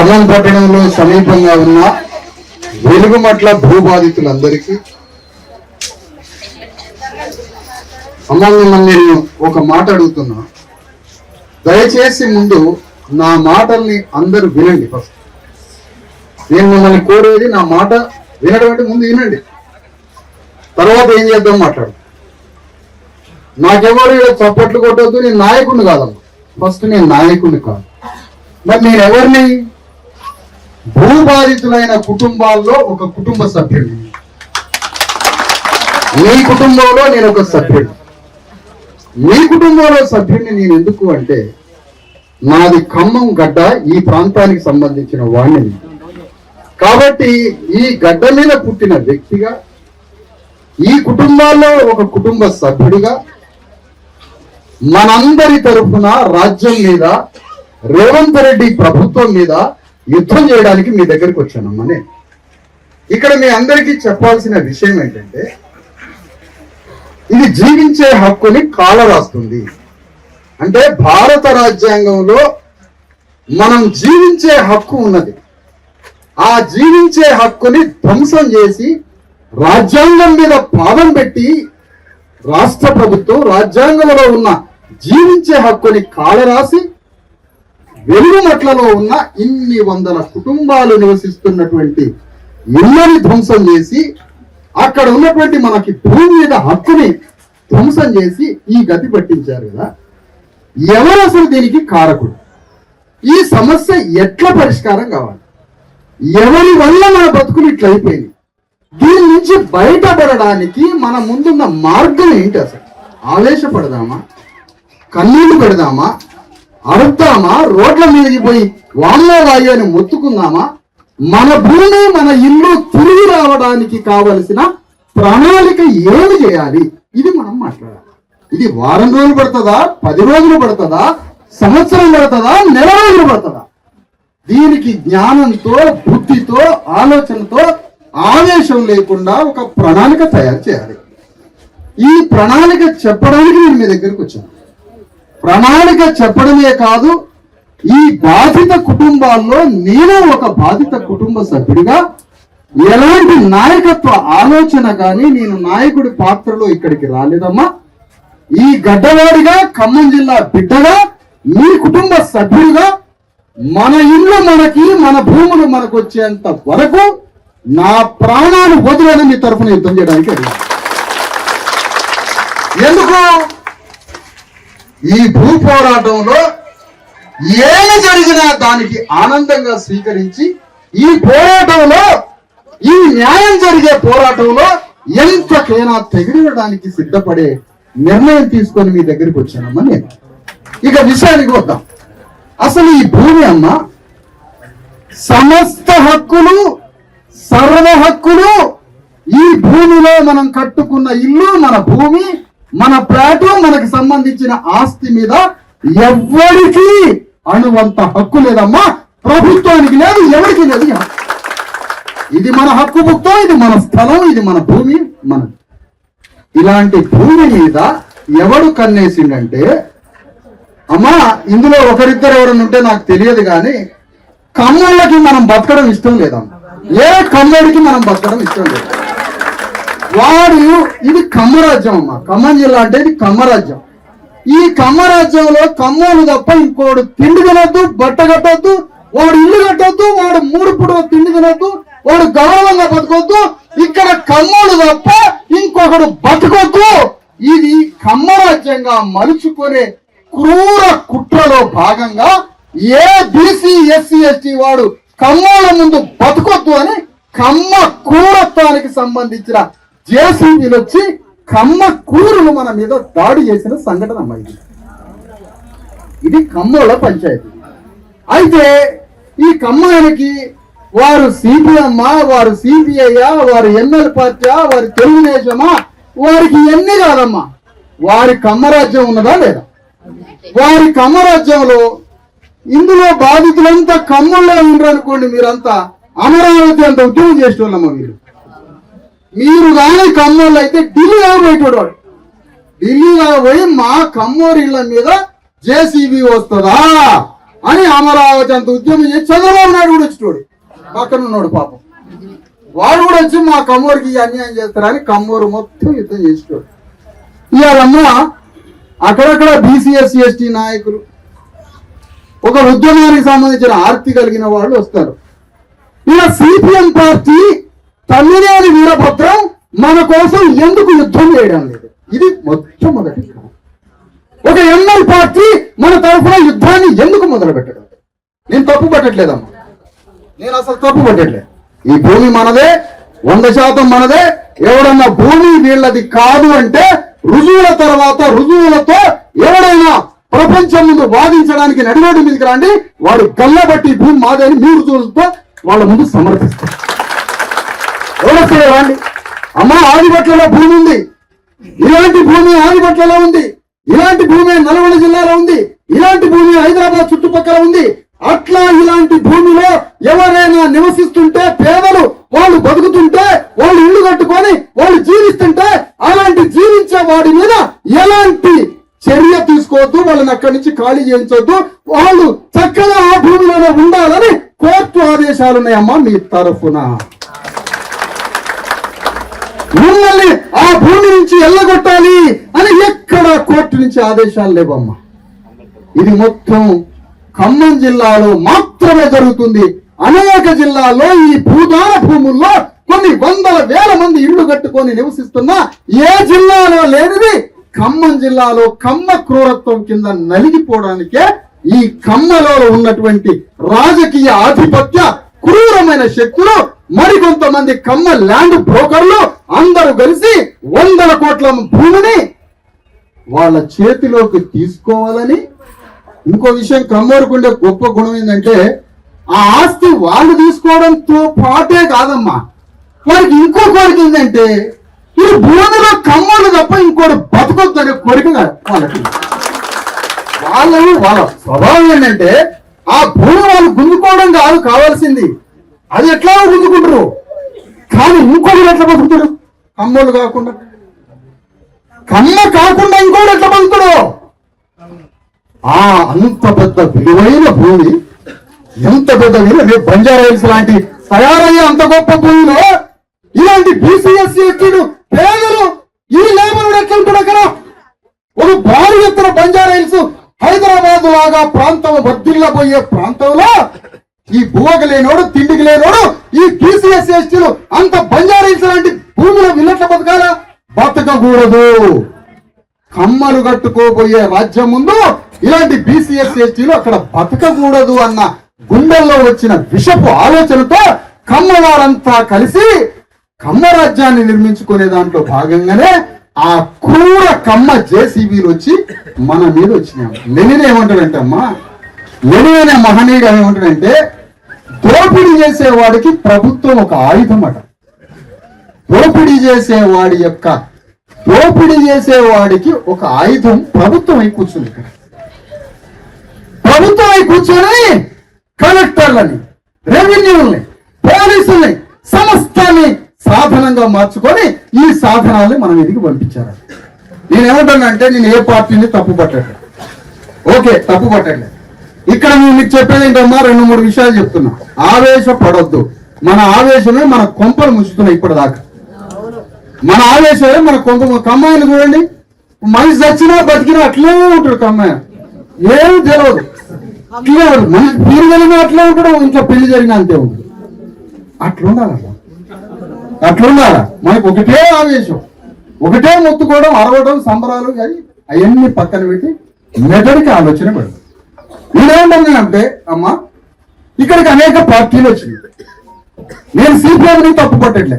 ఖమ్మం పట్టణంలో సమీపంగా ఉన్న వెలుగుమట్ల భూబాధితులందరికీ నేను ఒక మాట అడుగుతున్నా. దయచేసి ముందు నా మాటల్ని అందరూ వినండి. ఫస్ట్ నేను మిమ్మల్ని కోరేది నా మాట వినడం అంటే ముందు వినండి, తర్వాత ఏం చేద్దాం మాట్లాడు. నాకెవరు చప్పట్లు కొట్టొద్దు, నేను నాయకుడిని కాదమ్మా. ఫస్ట్ నేను నాయకుడిని కాదు, మరి నేను ఎవరిని? భూబాధితులైన కుటుంబాల్లో ఒక కుటుంబ సభ్యుడిని. మీ కుటుంబంలో నేను ఒక సభ్యుడిని. మీ కుటుంబంలో సభ్యుడిని నేను ఎందుకు అంటే, నాది ఖమ్మం గడ్డ, ఈ ప్రాంతానికి సంబంధించిన వాణ్ణి. కాబట్టి ఈ గడ్డ మీద పుట్టిన వ్యక్తిగా, ఈ కుటుంబాల్లో ఒక కుటుంబ సభ్యుడిగా మనందరి తరఫున రాజ్యం మీద, రేవంత్ రెడ్డి ప్రభుత్వం మీద యుద్ధం చేయడానికి మీ దగ్గరికి వచ్చానమ్మా. నేను ఇక్కడ మీ అందరికీ చెప్పాల్సిన విషయం ఏంటంటే, ఇది జీవించే హక్కుని కాలరాస్తుంది. అంటే భారత రాజ్యాంగంలో మనం జీవించే హక్కు ఉన్నది. ఆ జీవించే హక్కుని ధ్వంసం చేసి రాజ్యాంగం మీద పాదం పెట్టి రాష్ట్ర ప్రభుత్వం రాజ్యాంగంలో ఉన్న జీవించే హక్కుని కాలరాసి వెలుగుమట్లలో ఉన్న ఇన్ని వందల కుటుంబాలు నివసిస్తున్నటువంటి ఇళ్ళని ధ్వంసం చేసి, అక్కడ ఉన్నటువంటి మనకి భూమి మీద హక్కుని ధ్వంసం చేసి ఈ గతి పట్టించారు కదా. ఎవరు అసలు దీనికి కారకుడు? ఈ సమస్య ఎట్లా పరిష్కారం కావాలి? ఎవరి వల్ల మన బతుకులు ఇట్లా అయిపోయింది? దీని నుంచి బయటపడడానికి మన ముందున్న మార్గం ఏంటి? అసలు ఆవేశపడదామా, కన్నీళ్లు పెడదామా, అరుద్దామా, రోడ్ల మీదకి పోయి వామ్మో వాయి అని మొత్తుకుందామా? మన భూమి, మన ఇల్లు తిరిగి రావడానికి కావలసిన ప్రణాళిక ఏమి చేయాలి? ఇది మనం మాట్లాడాలి. ఇది వారం రోజులు పడుతుందా, 10 రోజులు పడుతుందా, సంవత్సరం పడుతుందా, నెల రోజులు పడుతుందా? దీనికి జ్ఞానంతో, బుద్ధితో, ఆలోచనతో, ఆవేశం లేకుండా ఒక ప్రణాళిక తయారు చేయాలి. ఈ ప్రణాళిక చెప్పడానికి నేను మీ దగ్గరికి వచ్చాను. ప్రణాళిక చెప్పడమే కాదు, ఈ బాధిత కుటుంబాల్లో నేను ఒక బాధిత కుటుంబ సభ్యుడిగా ఎలాంటి నాయకత్వ ఆలోచన కానీ, నేను నాయకుడి పాత్రలో ఇక్కడికి రాలేదమ్మా. ఈ గడ్డవాడిగా, ఖమ్మం జిల్లా బిడ్డగా, మీ కుటుంబ సభ్యుడిగా మన ఇల్లు మనకి, మన భూములు మనకు వచ్చేంత వరకు నా ప్రాణాలు వదిలేని మీ తరఫున యుద్ధం చేయడానికి అడిగాను. ఎందుకు? ఈ భూ పోరాటంలో ఏమి జరిగినా దానికి ఆనందంగా స్వీకరించి, ఈ పోరాటంలో, ఈ న్యాయం జరిగే పోరాటంలో ఎంతకైనా తెగిడడానికి సిద్ధపడే నిర్ణయం తీసుకొని మీ దగ్గరికి వచ్చానమ్మా నేను. ఇక విషయానికి వద్దాం. అసలు ఈ భూమి అమ్మ, సమస్త హక్కులు, సర్వ హక్కులు ఈ భూమిలో మనం కట్టుకున్న ఇల్లు, మన భూమి, మన ప్లాటు, మనకు సంబంధించిన ఆస్తి మీద ఎవ్వరికి అణువంత హక్కు లేదమ్మా. ప్రభుత్వానికి లేదు, ఎవరికి లేదు. ఇది మన హక్కు భుక్తం, ఇది మన స్థలం, ఇది మన భూమి, మన. ఇలాంటి భూమి మీద ఎవడు కన్నేసిండంటే, అమ్మా ఇందులో ఒకరిద్దరు ఎవరైనా ఉంటే నాకు తెలియదు కానీ, ఖమ్మంలోకి మనం బతకడం ఇష్టం లేదమ్మా. ఏ ఖమ్మడికి మనం బతకడం ఇష్టం లేదు. వాడు, ఇది ఖమ్మరాజ్యం అమ్మా. ఖమ్మం జిల్లా అంటే ఇది ఖమ్మరాజ్యం. ఈ ఖమ్మరాజ్యంలో ఖమ్మోలు తప్ప ఇంకోడు తిండి తినొద్దు, బట్ట కట్టొద్దు, వాడు ఇల్లు కట్టొద్దు, వాడు 3 పూటలు తిండి తినొద్దు, వాడు గౌరవంగా బతకొద్దు. ఇక్కడ ఖమ్మోలు తప్ప ఇంకొకడు బతకొద్దు. ఇది ఖమ్మరాజ్యంగా మలుచుకునే క్రూర కుట్రలో భాగంగా ఏ బీసీ, ఎస్సీ, ఎస్టీ వాడు ఖమ్మోల ముందు బతకొద్దు అని ఖమ్మ క్రూరత్వానికి సంబంధించిన జేసీబీలు వచ్చి ఖమ్మ కూరులు మన మీద దాడి చేసిన సంఘటన అమ్మా. ఇది ఖమ్మంల పంచాయతీ. అయితే ఈ ఖమ్మానికి వారు సిపిఎం, వారు సిపిఐ, వారు ఎన్ఎల్ పార్టీ, వారి తెలుగుదేశమా, వారికి ఎన్ని కాదమ్మా. వారి ఖమ్మరాజ్యం ఉన్నదా లేదా? వారి ఖమ్మరాజ్యంలో ఇందులో బాధితులంతా ఖమ్మంలో ఉండరు అనుకోండి. మీరంతా అమరావతి అంత ఉద్యోగం చేసేవాళ్ళమ్మా. మీరు కానీ ఖమ్మంలో అయితే ఢిల్లీగా పోయేటోడు. వాడు ఢిల్లీగా పోయి మా ఖమ్మోరిళ్ళ మీద జేసీబీ వస్తుందా అని అమరావతి అంత ఉద్యమం చేసి చంద్రబాబు నాయుడు కూడా వచ్చినోడు పక్కన ఉన్నాడు పాపం. వాడు కూడా వచ్చి మా కమ్మూరికి అన్యాయం చేస్తారని కమ్మూరు మొత్తం యుద్ధం చేసినోడు. ఇవాళన్నా అక్కడక్కడ బీసీ ఎస్సీ ఎస్టీ నాయకులు ఒక ఉద్యమానికి సంబంధించిన ఆర్తి కలిగిన వాళ్ళు వస్తారు. ఇలా సిపిఎం పార్టీ తమ్మినేని వీరభద్రం మన కోసం ఎందుకు యుద్ధం చేయడం లేదు? ఇది మొట్టమొదటి. ఒక ఎంఎల్ పార్టీ మన తరఫున యుద్ధాన్ని ఎందుకు మొదలు పెట్టడం? నేను తప్పు పట్టట్లేదమ్మా, నేను అసలు తప్పు పట్టట్లేదు. ఈ భూమి మనదే, 100% మనదే. ఎవడన్నా భూమి వీళ్ళది కాదు అంటే రుజువుల తర్వాత రుజువులతో ఎవడైనా ప్రపంచం ముందు వాదించడానికి నడిరోడ్డు మీదకి రండి, వాడు గల్లబట్టి భూమి మాదని మీ రుజువులతో వాళ్ళ ముందు సమర్థిస్తారు. ఎవరొస్తారో రండి. అమ్మా ఆదిపట్లలో భూమి ఉంది, ఇలాంటి భూమి ఆదిపట్లలో ఉంది, ఇలాంటి భూమి నల్గొండ జిల్లాలో ఉంది, ఇలాంటి భూమి హైదరాబాద్ చుట్టుపక్కల ఉంది. అట్లా ఇలాంటి భూమిలో ఎవరైనా నివసిస్తుంటే పేదలు వాళ్ళు బతుకుతుంటే వాళ్ళు ఇల్లు కట్టుకొని వాళ్ళు జీవిస్తుంటే అలాంటి జీవించే వాడి మీద ఎలాంటి చర్య తీసుకోవద్దు, వాళ్ళని అక్కడి నుంచి ఖాళీ చేయించవద్దు, వాళ్ళు చక్కగా ఆ భూమిలోనే ఉండాలని కోర్టు ఆదేశాలు ఉన్నాయమ్మా మీ తరఫున. మిమ్మల్ని ఆ భూమి నుంచి ఎల్లగొట్టాలి అని ఎక్కడ కోర్టు నుంచి ఆదేశాలు లేవమ్మా. ఇది మొత్తం ఖమ్మం జిల్లాలో మాత్రమే జరుగుతుంది. అనేక జిల్లాల్లో ఈ భూదాన భూముల్లో కొన్ని వందల వేల మంది ఇళ్లు కట్టుకొని నివసిస్తున్న ఏ జిల్లాలో లేనిది ఖమ్మం జిల్లాలో కమ్మ క్రూరత్వం కింద నలిగిపోవడానికే ఈ ఖమ్మలో ఉన్నటువంటి రాజకీయ ఆధిపత్య క్రూరమైన శక్తులు మరికొంతమంది కమ్మ ల్యాండ్ బ్రోకర్లు అందరూ కలిసి 100 కోట్ల భూమిని వాళ్ళ చేతిలోకి తీసుకోవాలని. ఇంకో విషయం, కమ్మోరుకుండే గొప్ప గుణం ఏంటంటే ఆ ఆస్తి వాళ్ళు తీసుకోవడంతో పాటే కాదమ్మా, వారికి ఇంకో కోరిక ఏంటంటే ఈ భూమిలో కమ్మోళ్ళు తప్ప ఇంకోటి బతకొద్దనే కోరిక వాళ్ళకి. వాళ్ళ స్వభావం ఏంటంటే ఆ భూమి వాళ్ళు గుంజుకోవడం కాదు కావాల్సింది, అది ఎట్లా గుంజుకుంటారు, కానీ ఇంకోటి ఎట్లా బతుకుతారు? కమ్మోళ్ళు కాకుండా, కమ్మ కాకుండా ఇంకోటి ఎట్లా బతుకుతాడు? అంత పెద్ద విలువైన భూమి, ఎంత పెద్ద విలువ, రేపు బంజారాయిల్స్ లాంటి తయారయ్యే అంత గొప్ప భూమిలో ఇలాంటి బీసీఎస్సీ ఎక్కిడు పేదలు ఈ లేబర్ ఎట్లా ఉంటాడు? అక్కడ ఒక భారీ ఎత్తున బంజారాయిల్స్ హైదరాబాద్ లాగా ప్రాంతం వర్ధిల్ల పోయే ప్రాంతంలో ఈ భూవకి లేనోడు తిండికి లేనోడు ఈ బీసీఎస్సీ ఎస్టీలు అంత బంజారాయిల్స్ లాంటి భూమిలో విన్నట్ల బతకాలా? బతకకూడదు. కమ్మలు కట్టుకోబోయే రాజ్యం ముందు ఇలాంటి బీసీఎస్సీ ఎస్టీలు అక్కడ బతకకూడదు అన్న గుండెల్లో వచ్చిన విషపు ఆలోచనతో కమ్మవారంతా కలిసి కమ్మ రాజ్యాన్ని నిర్మించుకునే దాంట్లో భాగంగానే ఆ క్రూర కమ్మ జేసీబీలు వచ్చి మన మీద వచ్చినాయి. లెనిన్ ఏమంటాడంటే అమ్మా, లెనిన్ అనే మహనీయుడు ఏమంటాడంటే దోపిడీ చేసేవాడికి ప్రభుత్వం ఒక ఆయుధం అట. దోపిడీ చేసేవాడికి ఒక ఆయుధం ప్రభుత్వం అయి కూర్చుంది. ఇక్కడ ప్రభుత్వం అయి కూర్చొని కలెక్టర్లని, రెవెన్యూల్ని, పోలీసుల్ని సమస్తాన్ని సాధనంగా మార్చుకొని ఈ సాధనాల్ని మనం ఎదిగి పంపించారు. నేనేమంటానంటే నేను ఏ పార్టీని తప్పు పట్టట్లేదు, ఓకే తప్పు పట్టట్లేదు. ఇక్కడ నేను మీకు చెప్పేది ఏంటమ్మా, 2-3 విషయాలు చెప్తున్నా. ఆవేశపడొద్దు. మన ఆవేశమే మన కొంపలు ముంచుతున్నాయి ఇప్పటిదాకా. మన ఆవేశమే మన కమ్మాయిని చూడండి, మనిషి చచ్చినా బతికినా అట్లే ఉంటాడు కమ్మాయి, ఏమి తెలియదు, అట్లే మనిషి పీరు జరిగినా అట్లే ఉంటాడు, ఇంట్లో పెళ్లి జరిగినా అంతే ఉంటుంది. అట్లుండాలా మనకు ఒకటే ఆవేశం, ఒకటే మొత్తుకోవడం, అరవడం, సంబరాలు, కానీ అవన్నీ పక్కన పెట్టి మెదడికి ఆలోచన పెడతాం. నేనేమంటున్నానంటే అమ్మా, ఇక్కడికి అనేక పార్టీలు వచ్చినాయి. నేను సిపిఎంని తప్పు పట్టట్లే.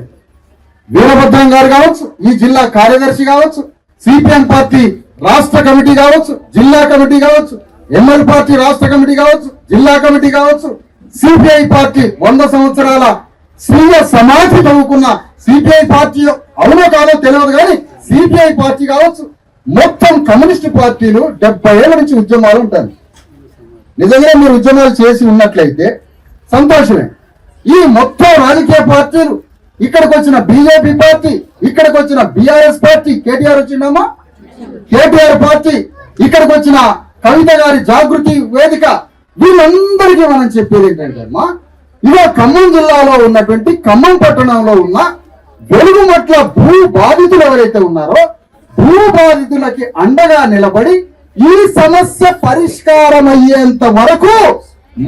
వీరభద్రం గారు కావచ్చు, ఈ జిల్లా కార్యదర్శి కావచ్చు, సిపిఎం పార్టీ రాష్ట్ర కమిటీ కావచ్చు, జిల్లా కమిటీ కావచ్చు, ఎంఎల్ పార్టీ రాష్ట్ర కమిటీ కావచ్చు, జిల్లా కమిటీ కావచ్చు, సిపిఐ పార్టీ 100 సంవత్సరాల స్వీయ సమాధి తవ్వుకున్న సిపిఐ పార్టీ అవునో కాదో తెలియదు కానీ సిపిఐ పార్టీ కావచ్చు, మొత్తం కమ్యూనిస్ట్ పార్టీలు 70 ఏళ్ల నుంచి ఉద్యమాలు ఉంటాయి. నిజంగా మీరు ఉద్యమాలు చేసి ఉన్నట్లయితే సంతోషమే. ఈ మొత్తం రాజకీయ పార్టీలు, ఇక్కడికి వచ్చిన బీజేపీ పార్టీ, ఇక్కడికి వచ్చిన బీఆర్ఎస్ పార్టీ, కేటీఆర్ వచ్చిందమ్మా, కేటీఆర్ పార్టీ, ఇక్కడికి వచ్చిన కవిత గారి జాగృతి వేదిక, వీళ్ళందరికీ మనం చెప్పేది ఏంటంటే అమ్మా, ఇదో ఖమ్మం జిల్లాలో ఉన్నటువంటి ఖమ్మం పట్టణంలో ఉన్న వెలుగుమట్ల భూ బాధితులు ఎవరైతే ఉన్నారో భూ బాధితులకి అండగా నిలబడి ఈ సమస్య పరిష్కారం అయ్యేంత వరకు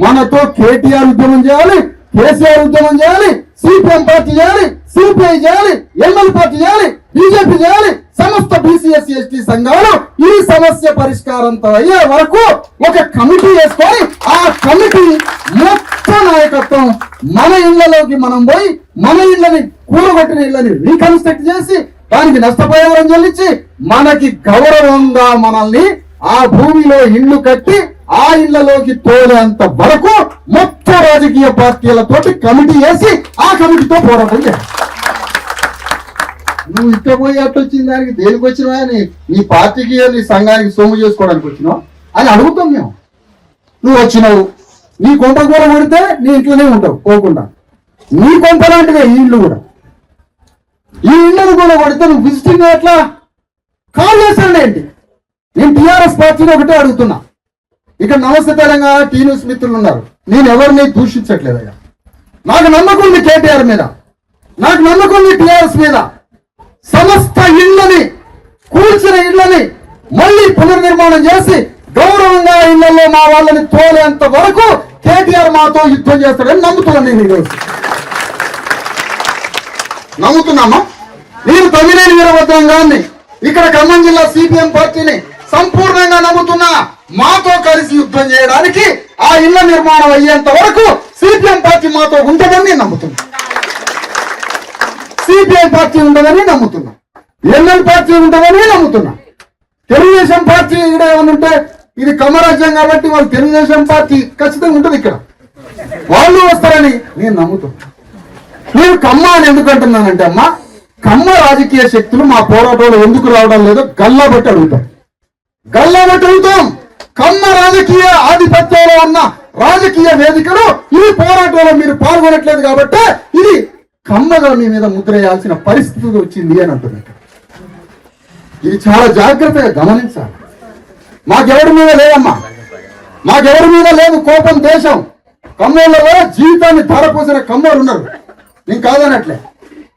మనతో కేటీఆర్ ఉద్యమం చేయాలి, కేసీఆర్ ఉద్యమం చేయాలి, సిపిఎం పార్టీ చేయాలి, సిపిఐ చేయాలి, ఎంఎల్ పార్టీ చేయాలి, బీజేపీ చేయాలి, సమస్త బీసీఎస్సీ ఎస్టీ సంఘాలు ఈ సమస్య పరిష్కారంతో అయ్యే వరకు ఒక కమిటీ వేసుకొని ఆ కమిటీ మొత్తం నాయకత్వం మన ఇళ్లలోకి మనం పోయి మన ఇళ్ళని కూలగొట్టిన ఇళ్ళని రీకన్స్ట్రక్ట్ చేసి దానికి నష్టపరిహారం చెల్లించి మనకి గౌరవంగా మనల్ని ఆ భూమిలో ఇళ్లు కట్టి ఆ ఇళ్లలోకి తోలేంత వరకు మొత్తం రాజకీయ పార్టీలతోటి కమిటీ వేసి ఆ కమిటీతో పోరాటం చేయాలి. నువ్వు ఇక్కడ పోయి అట్టు వచ్చిన దానికి దేనికి వచ్చినావా అని నీ పార్టీకి నీ సంఘానికి సొమ్ము చేసుకోవడానికి వచ్చినావు అని అడుగుతాం మేము. నువ్వు వచ్చినావు, నీ కొంప కూడా కొడితే నీ ఇంట్లోనే ఉంటావు పోకుండా. నీ కొంప లాంటిదే ఈ ఇల్లు కూడా. ఈ ఇళ్ళను కూడా కొడితే నువ్వు విజిటింగ్ ఎట్లా కాల్ చేస్తాడు ఏంటి? నేను టీఆర్ఎస్ పార్టీని ఒకటే అడుగుతున్నా. ఇక్కడ నమస్తే తెలంగాణ టీ న్యూస్ మిత్రులు ఉన్నారు, నేను ఎవరిని దూషించట్లేదయ్యా. నాకు నమ్మకం ఉంది కేటీఆర్ మీద, నాకు నమ్మకం ఉంది టీఆర్ఎస్ మీద. సమస్త ఇళ్లని కూల్చిన ఇళ్లని మళ్ళీ పునర్నిర్మాణం చేసి గౌరవంగా ఇళ్లలో మా వాళ్ళని తోలేంత వరకు కేటీఆర్ మాతో యుద్ధం చేస్తాడని నమ్ముతున్నాను. నేను ఈరోజు నమ్ముతున్నామా? నేను తమ్మినేని వీరభద్రం గారిని, ఇక్కడ ఖమ్మం జిల్లా సిపిఎం పార్టీని సంపూర్ణంగా నమ్ముతున్నా. మాతో కలిసి యుద్ధం చేయడానికి ఆ ఇళ్ల నిర్మాణం అయ్యేంత వరకు సిపిఎం పార్టీ మాతో ఉంటుందని నేను నమ్ముతున్నా. సిపిఐ పార్టీ ఉండదని నమ్ముతున్నా, ఎంఎల్ పార్టీ ఉంటుందని నమ్ముతున్నా. తెలుగుదేశం పార్టీ ఇక్కడ ఏమన్నా ఉంటే ఇది కమ్మరాజ్యం కాబట్టి వాళ్ళు తెలుగుదేశం పార్టీ ఖచ్చితంగా ఉంటుంది, ఇక్కడ వాళ్ళు వస్తారని నేను నమ్ముతున్నా. నేను ఖమ్మ అని ఎందుకు అంటున్నానంటే అమ్మా, ఖమ్మ రాజకీయ శక్తులు మా పోరాటంలో ఎందుకు రావడం లేదో గల్లా బట్టి అడుగుతాం, గల్లా బట్టి అడుగుతాం. ఖమ్మ రాజకీయ ఆధిపత్యంలో ఉన్న రాజకీయ వేదికలు ఈ పోరాటంలో మీరు పాల్గొనట్లేదు కాబట్టి ఇది ఖమ్మగా మీ మీద ముద్ర వేయాల్సిన పరిస్థితి వచ్చింది అని అంటున్నారు. ఇది చాలా జాగ్రత్తగా గమనించాలి. మాకెవరి మీద లేదమ్మా, మాకెవరి మీద లేదు కోపం, దేశం. ఖమ్మంలో జీవితాన్ని ధారపోసిన ఖమ్మలు ఉన్నారు, నేను కాదనట్లే.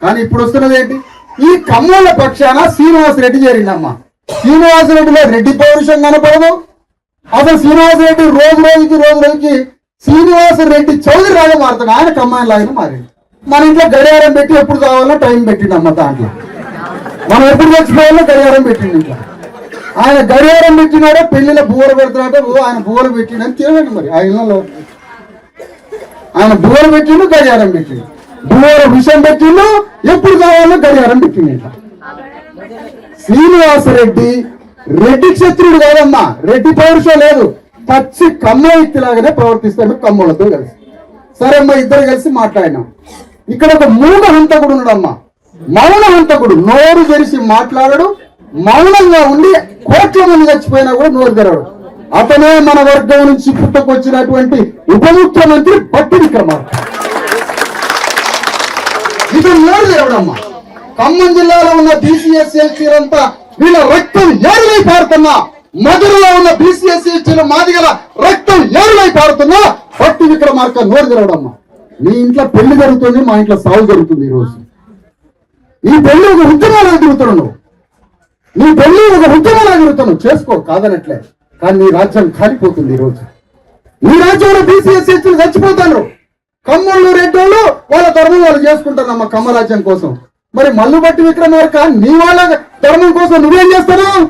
కానీ ఇప్పుడు వస్తున్నది ఏంటి? ఈ ఖమ్మాల పక్షాన శ్రీనివాసరెడ్డి చేరిందమ్మా. శ్రీనివాసరెడ్డిలో రెడ్డి పౌరుషం కనపడదు. అసలు శ్రీనివాసరెడ్డి రోజు రోజుకి శ్రీనివాసరెడ్డి చౌదరి రాగా మారుతాడు. ఆయన ఖమ్మాయి లాగా మారింది. మన ఇంట్లో గడియారం పెట్టి ఎప్పుడు కావాలో టైం పెట్టిండమ్మ. దాంట్లో మనం ఎప్పుడు చచ్చిపోవాలో గడియారం పెట్టిండు. ఇంట్లో ఆయన గడియారం పెట్టినాడో పెళ్లిలో బువ్వలు పెడతాడో ఆయన బువ్వలు పెట్టిండని తెలియదు. మరి ఆ ఇళ్ళలో ఆయన బువ్వలు పెట్టిండు, గడియారం పెట్టిండు, బువ్వల విషయం పెట్టిండు, ఎప్పుడు కావాలో గడియారం పెట్టిండు. ఇంట్లో శ్రీనివాసరెడ్డి రెడ్డి క్షత్రుడు కాదమ్మా, రెడ్డి పౌరుషం లేదు. పచ్చి కమ్మ వ్యక్తిలాగానే ప్రవర్తిస్తాడు కమ్మలతో కలిసి. సరే అమ్మా, ఇద్దరు కలిసి మాట్లాడినాం. ఇక్కడ ఒక మూఢ హంతకుడు ఉన్నాడమ్మా, మౌన హంతకుడు. నోరు తెరిచి మాట్లాడడు, మౌనంగా ఉండి కోట్ల మంది చచ్చిపోయినా కూడా నోరు తెరవడు. అతనే మన వర్గం నుంచి పుట్టుకొచ్చినటువంటి ఉప ముఖ్యమంత్రి బట్టి విక్రమార్క. ఇతను నోరు తెరవడమ్మా. ఖమ్మం జిల్లాలో ఉన్న బీసీఎస్సీ ఎస్టీలంతా వీళ్ళ రక్తం ఏరులై పారుతున్నా, మధురలో ఉన్న బీసీఎస్సీ ఎస్టీల మాదిగల రక్తం ఏరులై పారుతున్నా బట్టి విక్రమార్క నోరు తెరవడమ్మా. మీ ఇంట్లో పెళ్లి జరుగుతుంది, మా ఇంట్లో సాగు జరుగుతుంది. ఈరోజు ఈ పెళ్లి ఒక ఉద్యమాలు తిరుగుతున్నావు నువ్వు, నీ పెళ్లి ఒక ఉద్యమాలు తిరుగుతున్నావు, చేసుకో కాదనట్లే. కానీ నీ రాజ్యం కాలిపోతుంది. ఈరోజు నీ రాజ్యంలో బీసీఎస్సీ ఎస్టీలు చచ్చిపోతారు. ఖమ్మంలో రెడ్డోళ్ళు వాళ్ళ ధర్మం వాళ్ళు చేసుకుంటారమ్మా ఖమ్మ రాజ్యం కోసం. మరి మల్లు బట్టి విక్రమార్క నీ వాళ్ళ ధర్మం కోసం నువ్వేం చేస్తావు?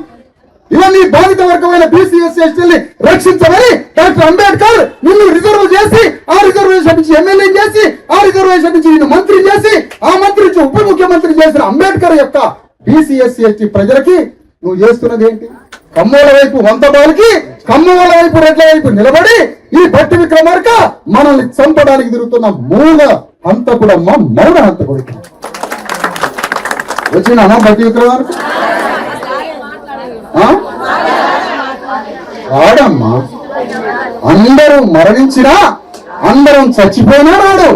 ఇవన్నీ బాధిత వర్గమైన బీసీఎస్సీ ఎస్టీల్ని రక్షించమని డాక్టర్ అంబేద్కర్ నిన్ను రిజర్వ్ చేసి, ఆ రిజర్వేషన్ నుంచి ఎమ్మెల్యే చేసి, ఆ రిజర్వేషన్ నుంచి నిన్ను మంత్రి చేసి, ఆ మంత్రి నుంచి ఉప ముఖ్యమంత్రి చేసిన అంబేద్కర్ యొక్క బీసీఎస్సీ ఎస్టీ ప్రజలకి నువ్వు చేస్తున్నది ఏంటి? ఖమ్మోల వైపు వంతబాలకి, ఖమ్మోల వైపు రెడ్ల వైపు నిలబడి ఈ బట్టి విక్రమార్క మనల్ని చంపడానికి తిరుగుతున్న మూల హంతకుడమ్మ, మౌన హంతకుడు. వచ్చిందమ్మా బట్టి విక్రమార్క? రాడమ్మా. అందరూ మరణించినా, అందరం చచ్చిపోయినా రాడు.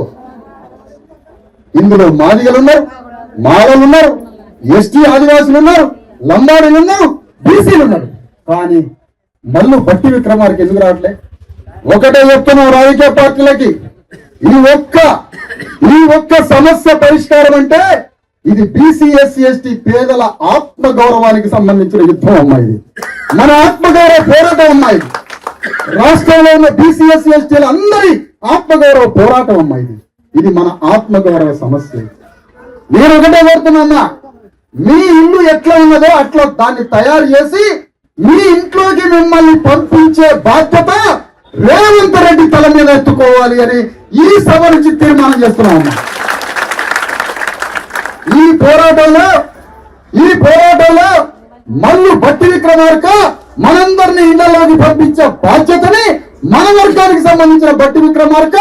ఇందులో మాదిగలు ఉన్నారు, మాలలు ఉన్నారు, ఎస్టీ ఆదివాసులు ఉన్నారు, లంబాడీలు ఉన్నారు, బీసీలు ఉన్నారు. కానీ మళ్ళీ బట్టి విక్రమార్క ఎందుకు రావట్లే? ఒకటే చెప్తున్నాం రాజకీయ పార్టీలకి, ఈ ఒక్క సమస్య పరిష్కారం అంటే ఇది బీసీ ఎస్సీ ఎస్టీ పేదల ఆత్మగౌరవానికి సంబంధించిన యుద్ధం అమ్మాయి, మన ఆత్మగౌరవ పోరాటం అమ్మాయి, రాష్ట్రంలో ఉన్న బీసీ ఎస్సీ ఎస్టీల అందరి ఆత్మగౌరవ పోరాటం అమ్మాయి. ఇది మన ఆత్మగౌరవ సమస్య. నేను ఒకటే కోరుతున్నా, మీ ఇల్లు ఎట్లా ఉన్నదో అట్లా దాన్ని తయారు చేసి మీ ఇంట్లోకి మిమ్మల్ని పంపించే బాధ్యత రేవంత్ రెడ్డి తల మీద ఎత్తుకోవాలి అని ఈ సభ నుంచి తీర్మానం చేస్తున్నాము. ఈ పోరాటంలో మల్లు భట్టి విక్రమార్క మనందరినీ ఇళ్లలోకి పంపించే బాధ్యతని మన వర్గానికి సంబంధించిన భట్టి విక్రమార్క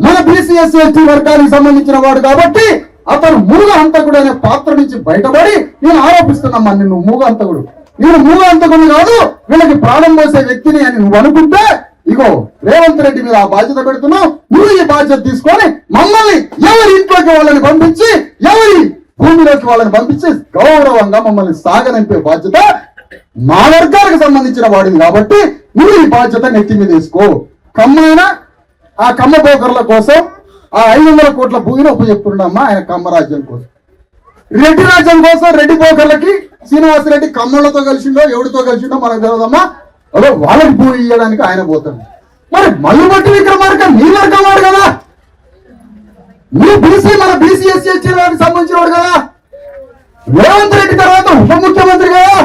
మన బీసీ ఎస్సీ ఎస్టీ వర్గానికి సంబంధించిన వాడు కాబట్టి అతను మూగ హంతకుడు అనే పాత్ర నుంచి బయటపడి నేను ఆరోపిస్తున్నామ్మా, నిన్ను మూగ హంతకుడు, నేను మూగ హంతకుడు కాదు, వీళ్ళకి ప్రాణం పోసే వ్యక్తిని అని నువ్వు అనుకుంటే ఇగో రేవంత్ రెడ్డి మీద ఆ బాధ్యత పెడుతున్నావు. నువ్వు ఈ బాధ్యత తీసుకొని మమ్మల్ని ఎవరి ఇంట్లోకి వాళ్ళని పంపించి ఎవరి భూమిలోకి వాళ్ళని పంపించి గౌరవంగా మమ్మల్ని సాగనంపే బాధ్యత మా వర్గాలకు సంబంధించిన వాడిది కాబట్టి నువ్వు ఈ బాధ్యత నెత్తి మీద తీసుకో. కమ్మైనా ఆ కమ్మ బోకర్ల కోసం ఆ 500 కోట్ల భూమిని ఉపయోగిస్తున్నామ్మా ఆయన కమ్మ రాజ్యం కోసం. రెడ్డి రాజ్యం కోసం రెడ్డి బోకర్లకి శ్రీనివాసరెడ్డి కమ్మలతో కలిసిండో ఎవరితో కలిసిండో మనకు తెలియదమ్మా, అదో వాళ్ళకి భూమి ఇవ్వడానికి ఆయన పోతాడు. మరి మల్లు భట్టి విక్రమార్క నీ వర్గం వాడు కదా, నీ బీసీ మన బీసీ ఎస్సీ ఎస్టీ సంబంధించిన వాడు కదా, రేవంత్ రెడ్డి తర్వాత ఉప ముఖ్యమంత్రి కదా.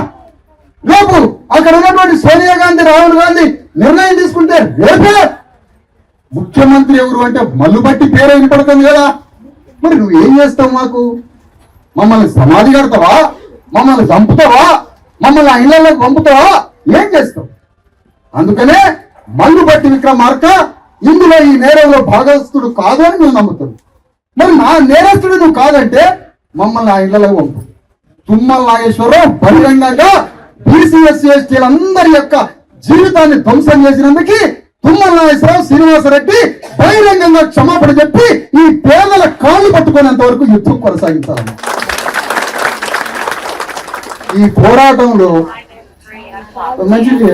రేపు అక్కడ ఉన్నటువంటి సోనియా గాంధీ రాహుల్ గాంధీ నిర్ణయం తీసుకుంటే రేపే ముఖ్యమంత్రి ఎవరు అంటే మల్లు భట్టి పేరు వినపడుతుంది కదా. మరి నువ్వు ఏం చేస్తావు? మమ్మల్ని సమాధి కడతావా, మమ్మల్ని చంపుతావా, మమ్మల్ని ఆ ఇళ్లలోకి పంపుతావా, ఏం చేస్తావు? అందుకనే మల్లు భట్టి విక్రమార్క ఇందులో ఈ నేరంలో భాగస్తుడు కాదు అని మేము నమ్ముతాం. మరి నా నేరస్తుడు నువ్వు కాదంటే మమ్మల్ని ఆ ఇళ్లలో పంపు. తుమ్మల నాగేశ్వరరావు బహిరంగంగా బీసీ ఎస్సీ ఎస్టీలందరి యొక్క జీవితాన్ని ధ్వంసం చేసినందుకు తుమ్మల నాగేశ్వరరావు శ్రీనివాసరెడ్డి బహిరంగంగా క్షమాపణ చెప్పి ఈ పేదల కాళ్ళు పట్టుకునేంత వరకు యుద్ధం కొనసాగించాలి. ఈ పోరాటంలో మంచిది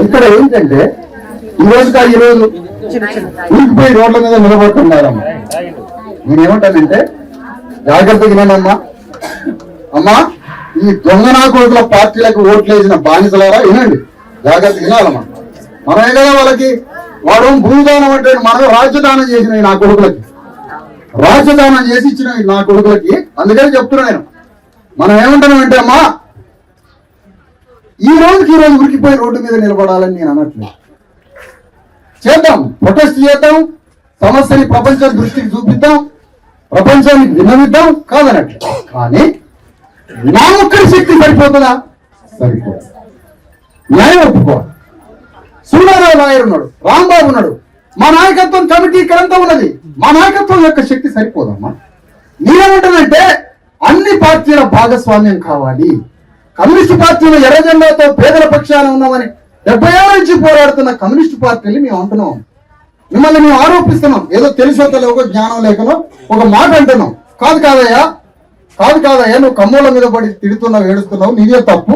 ఇక్కడ ఏంటంటే ఈరోజు ఊరికిపోయి రోడ్ల మీద నిలబడుతున్నారమ్మా. నేనేమంటానంటే జాగ్రత్తగా వినండమ్మా. అమ్మా, ఈ దొంగ నాయకుల పార్టీలకు ఓట్లు వేసిన బానిసలారా వినండి, జాగ్రత్తగా వినాలమ్మా. మనమే కదా వాళ్ళకి, వాడు భూదానం అంటే మనం రాజ్యదానం చేసిన నా కొడుకులకి, రాజ్యదానం చేసి ఇచ్చిన నా కొడుకులకి. అందుకని చెప్తున్నా నేను, మనం ఏమంటున్నామంటే అమ్మా, ఈ రోజుకి ఉరికిపోయి రోడ్డు మీద నిలబడాలని నేను అనట్లేదు. చేద్దాం, ప్రొటెస్ట్ చేద్దాం, సమస్యని ప్రపంచం దృష్టికి చూపిద్దాం, ప్రపంచానికి విన్నవిద్దాం కాదనట్లు. కానీ నా ఒక్కరి శక్తి సరిపోతుందా? సరిపోదు. న్యాయం ఒప్పుకోవాలి. సూర్యారావు నాయర్ ఉన్నాడు, రాంబాబు ఉన్నాడు, మా నాయకత్వం కమిటీ ఇక్కడంతా ఉన్నది. మా నాయకత్వం యొక్క శక్తి సరిపోదమ్మా. నేనేమంటానంటే అన్ని పార్టీల భాగస్వామ్యం కావాలి. కమ్యూనిస్టు పార్టీలు ఎర్రజెండాతో పేదల పక్షాన ఉన్నామని 70 ఏళ్ల నుంచి పోరాడుతున్న కమ్యూనిస్టు పార్టీలు మేము అంటున్నాం. మిమ్మల్ని మేము ఆరోపిస్తున్నాం, ఏదో తెలిసోతలో ఒక జ్ఞానం లేకనో ఒక మాట అంటున్నాం. కాదయ్యా నువ్వు కమ్మోళ్ళ మీద పడి తిడుతున్నావు, ఏడుస్తున్నావు, నీదే తప్పు,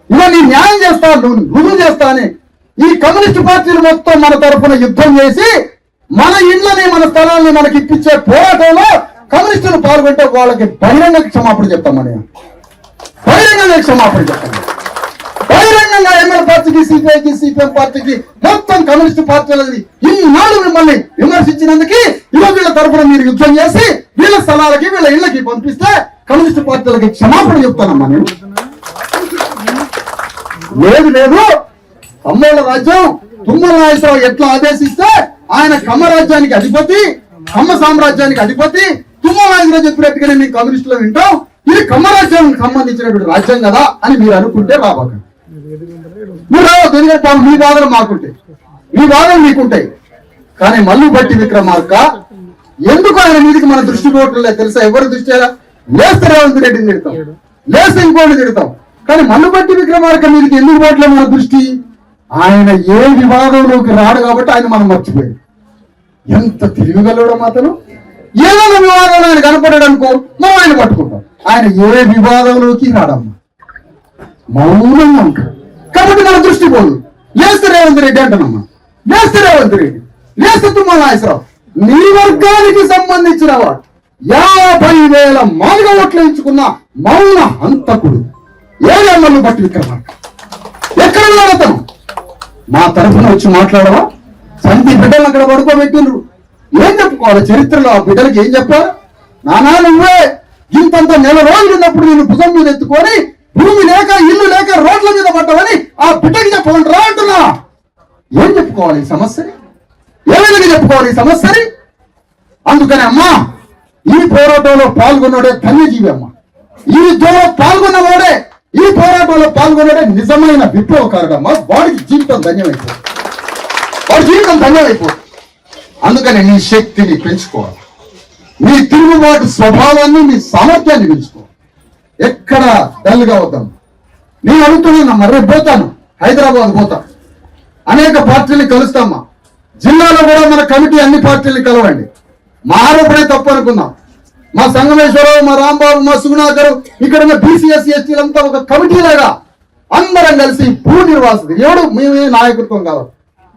ఇలా నీ న్యాయం చేస్తా, నువ్వు రుజువు చేస్తా అని ఈ కమ్యూనిస్టు పార్టీలు మొత్తం మన తరఫున యుద్ధం చేసి మన ఇళ్లని మన స్థలాన్ని మనకి ఇప్పించే పోరాటంలో కమ్యూనిస్టులు పాల్గొంటే వాళ్ళకి బహిరంగ క్షమాపణ చెప్తామని, బహిరంగంగా క్షమాపణ చెప్తాం. బహిరంగంగా ఎంఎల్ పార్టీకి, సిపిఐకి, సిపిఎం పార్టీకి, మొత్తం కమ్యూనిస్టు పార్టీలది ఇన్నాళ్ళు మిమ్మల్ని విమర్శించినందుకు ఈరోజు వీళ్ళ తరఫున మీరు యుద్ధం చేసి వీళ్ళ స్థలాలకి వీళ్ళ ఇళ్ళకి పంపిస్తే కమ్యూనిస్టు పార్టీలకి క్షమాపణ చెప్తానమ్మా నేను. లేదు కమ్మోళ్ళ రాజ్యం తుమ్మల నాగేశ్వరరావు ఎట్లా ఆదేశిస్తే ఆయన కమ్మ రాజ్యానికి అధిపతి, కమ్మ సామ్రాజ్యానికి అధిపతి. తుమ్మల నాగేశ్వరరావు చెప్పినట్టుగానే మేము కమ్యూనిస్టులో వింటాం, ఇది కమ్మ రాజ్యానికి సంబంధించినటువంటి రాజ్యం కదా అని మీరు అనుకుంటే రాబాక మీరు రావద్దు. ఎందుకంటే మీ బాధలు మాకుంటాయి, మీ బాధలు మీకుంటాయి. కానీ మల్లు భట్టి విక్రమార్క ఎందుకు ఆయన మీదకి మన దృష్టి పోవట్లేదు తెలుసా? ఎవరి దృష్టి లేస్తే రేవంత్ రెడ్డిని తిడతాం, లేస్తే ఇంకోటి తిడతాం. కానీ మల్లు భట్టి విక్రమార్క మీదకి ఎందుకు పోవట్లేదు మన దృష్టి? ఆయన ఏ వివాదంలోకి రాడు కాబట్టి ఆయన మనం మర్చిపోయాడు. ఎంత తెలివిగలడం అతను, ఏదైనా వివాదంలో ఆయన కనపడాడు అనుకో మనం ఆయన పట్టుకుంటాం. ఆయన ఏ వివాదంలోకి రాడమ్మా, మౌనంగా ఉంటాడు. కాబట్టి మన దృష్టి పోదు. లేస్తే రేవంత్ రెడ్డి అంటానమ్మా, లేస్తే రేవంత్ రెడ్డి, లేస్తే తుమ్మల నాగేశ్వరరావు, నీ వర్గానికి సంబంధించిన వాడు 50,000 మాలుగా ఓట్లు ఎంచుకున్న మౌన హంతకుడు ఏమల్ని బట్టి విక్రమార్క ఎక్కడ అతను మా తరఫున వచ్చి మాట్లాడవా? సంతి బిడ్డలు అక్కడ పడుకోబెట్టిండ్రు. ఏం చెప్పుకోవాలి చరిత్రలో? ఆ బిడ్డలకి ఏం చెప్పారు? నానా నువ్వే ఇంతంత నెల రోజులు ఉన్నప్పుడు నేను భుజం మీద ఎత్తుకొని భూమి లేక ఇల్లు లేక రోడ్ల మీద పడ్డావని ఆ బిడ్డకి చెప్పమంటారా అంటున్నా. ఏం చెప్పుకోవాలి ఈ సమస్యని? ఏ విధంగా చెప్పుకోవాలి ఈ సమస్యని? అందుకని అమ్మా, ఈ పోరాటంలో పాల్గొన్నాడే ధన్యజీవి అమ్మ. ఈ యుద్ధంలో పాల్గొన్నవాడే, ఈ పోరాటంలో పాల్గొన్నాడే నిజమైన విప్లవకారుడమ్మా. వాడికి జీవితం ధన్యమైపోతుంది, వాడి జీవితం ధన్యమైపోతుంది. అందుకని నీ శక్తిని పెంచుకోవాలి, నీ తిరుగుబాటు స్వభావాన్ని, నీ సామర్థ్యాన్ని పెంచుకోవాలి. ఎక్కడ డల్గా వద్దాం. నేను అడుగుతున్నాను, మర్రే పోతాను, హైదరాబాద్ పోతా, అనేక పార్టీలు కలుస్తామా. జిల్లాలో కూడా మన కమిటీ అన్ని పార్టీలు కలవండి. మా ఆరోపణే తప్పు అనుకుందాం. మా సంగమేశ్వరరావు, మా రాంబాబు, మా సుగుణాకరు, ఇక్కడ ఉన్న బీసీఎస్ ఎస్టీలంతా ఒక కమిటీ లాగా అందరం కలిసి భూ నిర్వాసితులు, ఎవడు మేమే నాయకత్వం కాదు,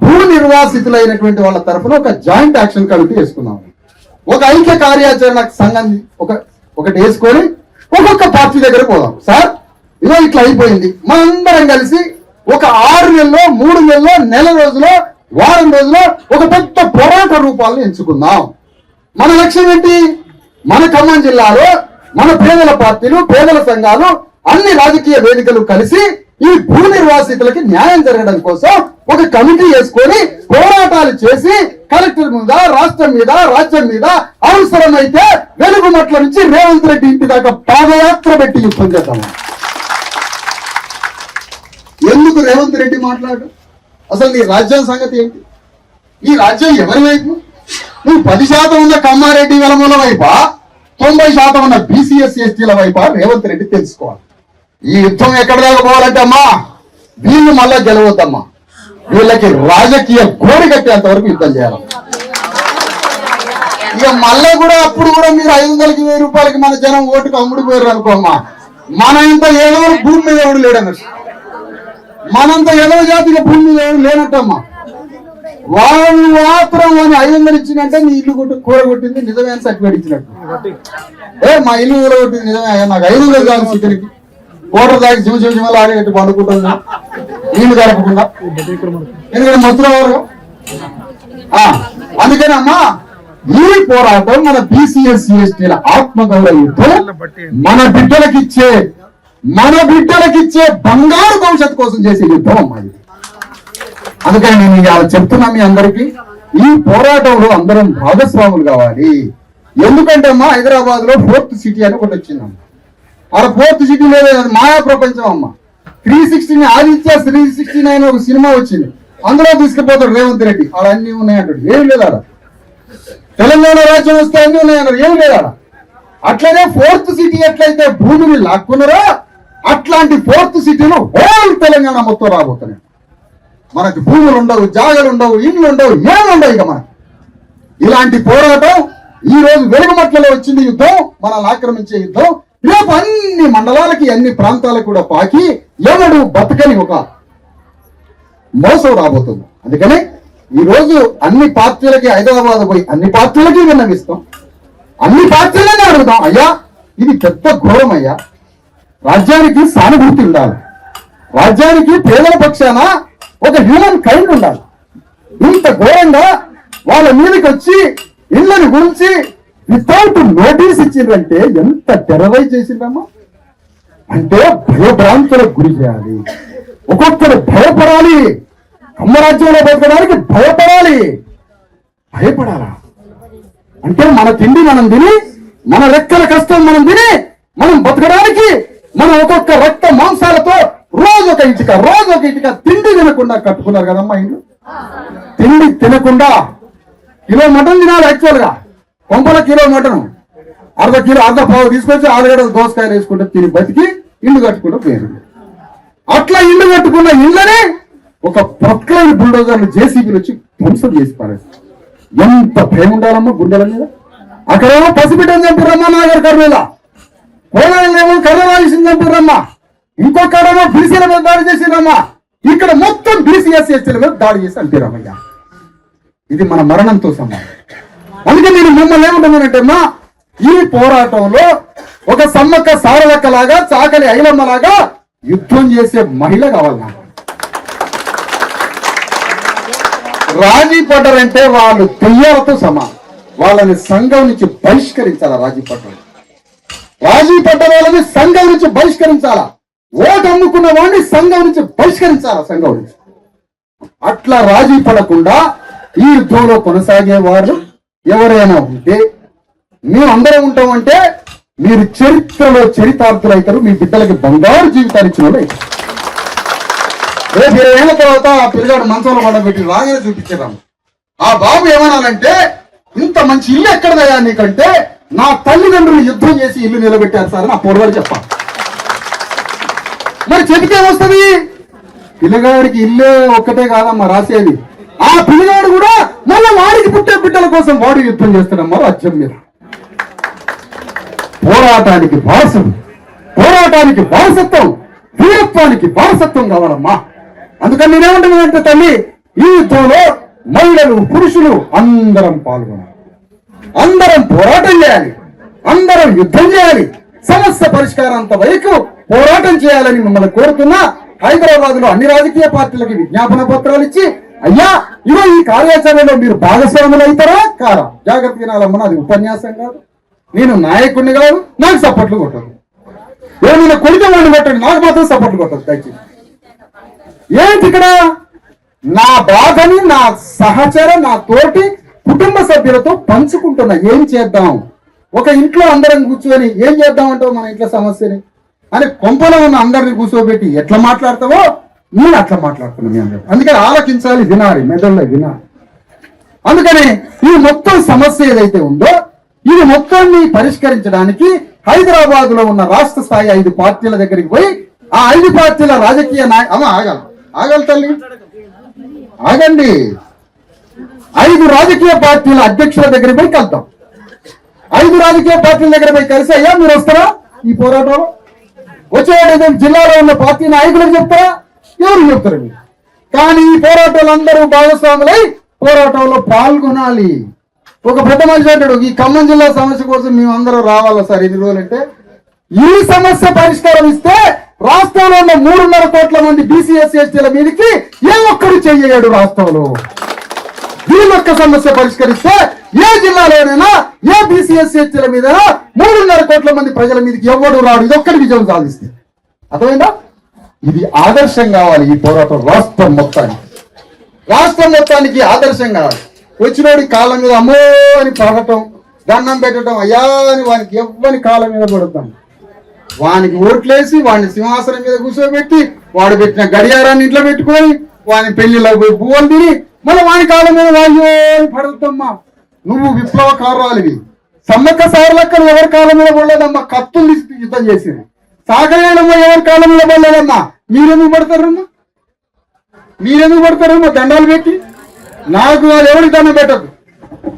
భూ నిర్వాసితులైనటువంటి వాళ్ళ తరఫున ఒక జాయింట్ యాక్షన్ కమిటీ వేసుకున్నాం. ఒక ఐక్య కార్యాచరణ సంఘం ఒకటి వేసుకొని ఒక్కొక్క పార్టీ దగ్గర పోదాం. సార్ ఇదో ఇట్లా అయిపోయింది, మనందరం కలిసి ఒక 6 నెలలో, 3 నెలలో, నెల రోజులో, వారం రోజులో ఒక పెద్ద పోరాట రూపాలను ఎంచుకుందాం. మన లక్ష్యం ఏంటి? మన ఖమ్మం జిల్లాలో మన పేదల పార్టీలు, పేదల సంఘాలు, అన్ని రాజకీయ వేదికలు కలిసి ఈ భూ నిర్వాసితులకి న్యాయం జరగడం కోసం ఒక కమిటీ వేసుకొని పోరాటాలు చేసి కలెక్టర్ మీద, రాష్ట్రం మీద, రాజ్యం మీద, అవసరమైతే వెలుగుమట్ల నుంచి రేవంత్ రెడ్డి ఇంటి దాకా పాదయాత్ర పెట్టి యుద్ధం చేద్దాం. ఎందుకు రేవంత్ రెడ్డి మాట్లాడు? అసలు నీ రాజ్యం సంగతి ఏంటి? ఈ రాజ్యం ఎవరి వైపు? నువ్వు 10% ఉన్న కమ్మారెడ్డి వెలమూల వైపా, 90% ఉన్న బీసీఎస్ ఎస్టీల వైపా? రేవంత్ రెడ్డి తెలుసుకోవాలి. ఈ యుద్ధం ఎక్కడ దాకా పోవాలంటే అమ్మా, వీళ్ళు మళ్ళా గెలవద్దమ్మా, వీళ్ళకి రాజకీయ గోడి కట్టేంత వరకు యుద్ధం చేయాలి. ఇక మళ్ళా కూడా అప్పుడు కూడా మీరు 500కి 1000 రూపాయలకి మన జనం ఓటుకు అమ్ముడిపోయారు అనుకోమ్మా, మన ఇంత ఏదో భూమి మీద ఎవడు లేడన్నట్టు, మనంత ఏదో జాతిగా భూమి మీద ఎవడు లేనట్టమ్మా. వాళ్ళు మాత్రం అని 500 ఇచ్చిందంటే నీ ఇల్లు కూరగొట్టింది నిజమే అని సర్టిఫికేట్ ఇచ్చినట్టు. మా ఇల్లు కూరగొట్టింది నిజమే, నాకు 500 కాదు సిటీకి కోటర్ దాకా జిమలు ఆడేట్టు పండుకుంటున్నా, నీళ్లు జరపకుండా, ఎందుకంటే మొత్తం. అందుకని అమ్మా, ఈ పోరాటం మన బీసీఎస్ ఎస్టీల ఆత్మగౌరవ యుద్ధం, మన బిడ్డలకిచ్చే బంగారు భవిష్యత్తు కోసం చేసే యుద్ధం అమ్మా ఇది. అందుకని నేను ఇవాళ చెప్తున్నా మీ అందరికీ, ఈ పోరాటంలో అందరం భాగస్వాములు కావాలి. ఎందుకంటే అమ్మా, హైదరాబాద్ లో 4th సిటీ అని ఒకటి వచ్చిందమ్మా. ఆ 4th సిటీ లేదు, మాయా ప్రపంచం అమ్మ. 360 ఆదిత్య 369 ఒక సినిమా వచ్చింది, అందులో తీసుకుపోతాడు రేవంత్ రెడ్డి. ఆడ అన్ని ఉన్నాయంటాడు, ఏం లేదా? తెలంగాణ రాజ్యం వస్తే అన్ని ఉన్నాయన్నారు, ఏం లేదా? అట్లనే 4th సిటీ ఎట్లయితే భూమిని లాక్కున్నారో అట్లాంటి 4th సిటీలు హోల్ తెలంగాణ మొత్తం రాబోతున్నాయి. మనకి భూములు ఉండవు, జాగలు ఉండవు, ఇండ్లు ఉండవు, ఏముండవు. ఇక మనకి ఇలాంటి పోరాటం ఈ రోజు వెలుగుమట్లలో వచ్చింది యుద్ధం, మనల్ని ఆక్రమించే యుద్ధం. రేపు అన్ని మండలాలకి, అన్ని ప్రాంతాలకు కూడా పాకి ఎవడు బతకని ఒక మోసం రాబోతుంది. అందుకని ఈ రోజు అన్ని పార్టీలకి హైదరాబాద్ పోయి అన్ని పార్టీలకి విన్నవిస్తాం, అన్ని పార్టీలనే అడుగుతాం, అయ్యా ఇది పెద్ద ఘోరం అయ్యా, రాజ్యానికి సానుభూతి ఉండాలి, రాజ్యానికి పేదల పక్షాన ఒక హ్యూమన్ కైండ్ ఉండాలి. ఇంత ఘోరంగా వాళ్ళ మీదకి వచ్చి ఇళ్ళని గురించి వితౌట్ నోటీస్ ఇచ్చిందంటే ఎంత టెర్రరైజ్ చేసిందమ్మా. అంటే భయభ్రాంతులకు గురి చేయాలి, ఒక్కొక్కరు భయపడాలి, కమ్మరాజ్యంలో బతకడానికి భయపడాలా అంటే మన తిండి మనం తిని, మన రెక్కల కష్టం మనం తిని, మనం బతకడానికి మనం ఒక్కొక్క రక్త మాంసాలతో రోజు ఒక ఇటుక తిండి తినకుండా కట్టుకున్నారు కదమ్మా ఇల్లు. తిండి తినకుండా కిలో మటన్ తినాలి యాక్చువల్ గా, కొంపల కిలో మటన్, అర్ధ పావు తీసుకొచ్చి 6 గడలు దోసకాయలు వేసుకుంటే తిని బతికి ఇల్లు కట్టుకుంటూ పోయారు. అట్లా ఇల్లు కట్టుకున్న ఇళ్ళనే ఒక ప్రొక్లైన్ బుల్డోజర్లు జేసీబీలు వచ్చి ధ్వంసం చేసి పారేస్తారు. ఎంత భయం ఉండాలమ్మా గుండెల మీద. అక్కడేమో పసిబిడ్డని చంపిరమ్మా నాగర్ కర్నూల, కోలాలేమో కర్రవాయిసింది చంపిరమ్మా, ఇంకొకడేమో బీసీల మీద దాడి చేసిరమ్మా, ఇక్కడ మొత్తం బీసీ ఎస్సీల మీద దాడి చేసి చంపిరమ్మయ్యా. ఇది మన మరణంతో సమానం. అందుకే నేను మిమ్మల్ని ఏమంటున్నానంటే అమ్మా, ఈ పోరాటంలో ఒక సమ్మక్క సారలక్కలాగా చాకలి ఐలమ్మలాగా యుద్ధం చేసే మహిళ కావాలి నాకు. రాజీ పడ్డారంటే వాళ్ళు దెయ్యాలతో సమానం. వాళ్ళని సంఘం నుంచి బహిష్కరించాలా? రాజీ పడ్డ వాళ్ళని సంఘం నుంచి బహిష్కరించాలా? ఓటు అమ్ముకున్న వాడిని సంఘం నుంచి బహిష్కరించాలా? సంఘం నుంచి. అట్లా రాజీ పడకుండా ఈ యుద్ధంలో కొనసాగేవారు ఎవరైనా ఉంటే మేము అందరం ఉంటామంటే మీరు చరిత్రలో చరితార్థులు అవుతారు. మీ బిడ్డలకి బంగారు జీవితాలు ఇచ్చిన వాళ్ళు అవుతారు. రేపు 20 ఏళ్ల తర్వాత ఆ పిల్లగాడు మంచంలో పడబెట్టి రాగానే చూపించాము. ఆ బాబు ఏమనాలంటే, ఇంత మంచి ఇల్లు ఎక్కడదయా నీకంటే, నా తల్లిదండ్రులు యుద్ధం చేసి ఇల్లు నిలబెట్టారు సార్ నా పొరగాడు చెప్పాలి. మరి చెబితే వస్తుంది? పిల్లగాడికి ఇల్లే ఒక్కటే కాదమ్మా రాసేది. ఆ పిల్లగాడు కూడా మళ్ళీ వాడికి పుట్టే బిడ్డల కోసం వాడు యుద్ధం చేస్తాడమ్మా రాజ్యం మీద. పోరాటానికి వారసుడు, పోరాటానికి వారసత్వం, వీరత్వానికి వారసత్వం కావాలమ్మా. అందుకని నేనేమంటున్నానంటే తల్లి, ఈ యుద్ధంలో మహిళలు పురుషులు అందరం పాల్గొనాలి, అందరం పోరాటం చేయాలి, అందరం యుద్ధం చేయాలి, సమస్య పరిష్కారాంత వరకు పోరాటం చేయాలని మిమ్మల్ని కోరుతున్నా. హైదరాబాద్ లో అన్ని రాజకీయ పార్టీలకి విజ్ఞాపన పత్రాలు ఇచ్చి, అయ్యా ఇవో ఈ కార్యాచరణలో మీరు భాగస్వాములు అవుతారా కారా జాగ్రత్త వినాలమ్మా. అది ఉపన్యాసం కాదు, నేను నాయకుడిని కాదు, నాకు సపోర్ట్లు కొట్టదు. ఏమైనా కొడితే వాడిని కొట్టండి, నాకు మాత్రం సపోర్ట్లు కొట్టదు దయచేసి. ఏంటి ఇక్కడ నా బాధని నా సహచర నా తోటి కుటుంబ సభ్యులతో పంచుకుంటున్నా. ఏం చేద్దాం, ఒక ఇంట్లో అందరం కూర్చొని ఏం చేద్దాం అంటావు మన ఇంట్లో సమస్యని అని కొంపలో ఉన్న అందరిని కూర్చోబెట్టి ఎట్లా మాట్లాడతావో నేను అట్లా మాట్లాడుతున్నా మీ అందరూ. అందుకని ఆలోచించాలి, వినాలి, మెదడులో వినాలి. అందుకని ఈ మొత్తం సమస్య ఏదైతే ఉందో ఇది మొత్తాన్ని పరిష్కరించడానికి హైదరాబాద్ లో ఉన్న రాష్ట్ర స్థాయి 5 పార్టీల దగ్గరికి పోయి ఆ 5 పార్టీల రాజకీయ ఆగాలి తల్లి ఆగండి, 5 రాజకీయ పార్టీల అధ్యక్షుల దగ్గరికి పోయి కలుద్దాం. 5 రాజకీయ పార్టీల దగ్గర పోయి కలిసి, అయ్యా మీరు వస్తారా ఈ పోరాటంలో? వచ్చేవాడు జిల్లాలో ఉన్న పార్టీ నాయకులకు చెప్తారా? ఎవరు చెప్తారు మీరు? కానీ ఈ పోరాటాలు అందరూ భాగస్వాములై పోరాటంలో పాల్గొనాలి. ఒక పెద్ద మనిషి అంటాడు, ఈ ఖమ్మం జిల్లా సమస్య కోసం మేము అందరం రావాలా సార్ 8 రోజులంటే, ఈ సమస్య పరిష్కారం ఇస్తే రాష్ట్రంలో ఉన్న 3.5 కోట్ల మంది బీసీ ఎస్సీ ఎస్టీల మీదకి ఏ ఒక్కడు చెయ్యడు. రాష్ట్రంలో వీళ్ళొక్క సమస్య పరిష్కరిస్తే ఏ జిల్లాలోనైనా ఏ బీసీ ఎస్సీ ఎస్టీల మీద 3.5 కోట్ల మంది ప్రజల మీదకి ఎవడు రాడు. ఇది ఒక్కడి విజయం సాధిస్తే అర్థమైందా? ఇది ఆదర్శం కావాలి. ఈ పోరాటం రాష్ట్రం మొత్తానికి ఆదర్శం కావాలి. వచ్చినోడి కాళ్ళ మీద అమ్మో అని పడటం, దండం పెట్టడం, అయ్యా అని వానికి ఎవ్వని కాళ్ళ మీద పడతాం, వానికి ఓట్లేసి వాడిని సింహాసనం మీద కూర్చోబెట్టి వాడు పెట్టిన గడియారాన్ని ఇంట్లో పెట్టుకొని వాని పెళ్లిలో పోయి పువ్వులు తిని మళ్ళీ వాని కాళ్ళ మీద వాయో అని పడతామ్మా. నువ్వు విప్లవకారురాలివి. సమ్మక్క సారలక్కలు ఎవరి కాళ్ళ మీద పడలేదమ్మా, కత్తులు తీసి యుద్ధం చేసింది. సాగలేనమ్మా ఎవరి కాళ్ళ మీద పడలేదమ్మా. మీరెందుకు పడతారమ్మా? దండాలు పెట్టి నాకు వాళ్ళు ఎవరికి దండం పెట్టదు.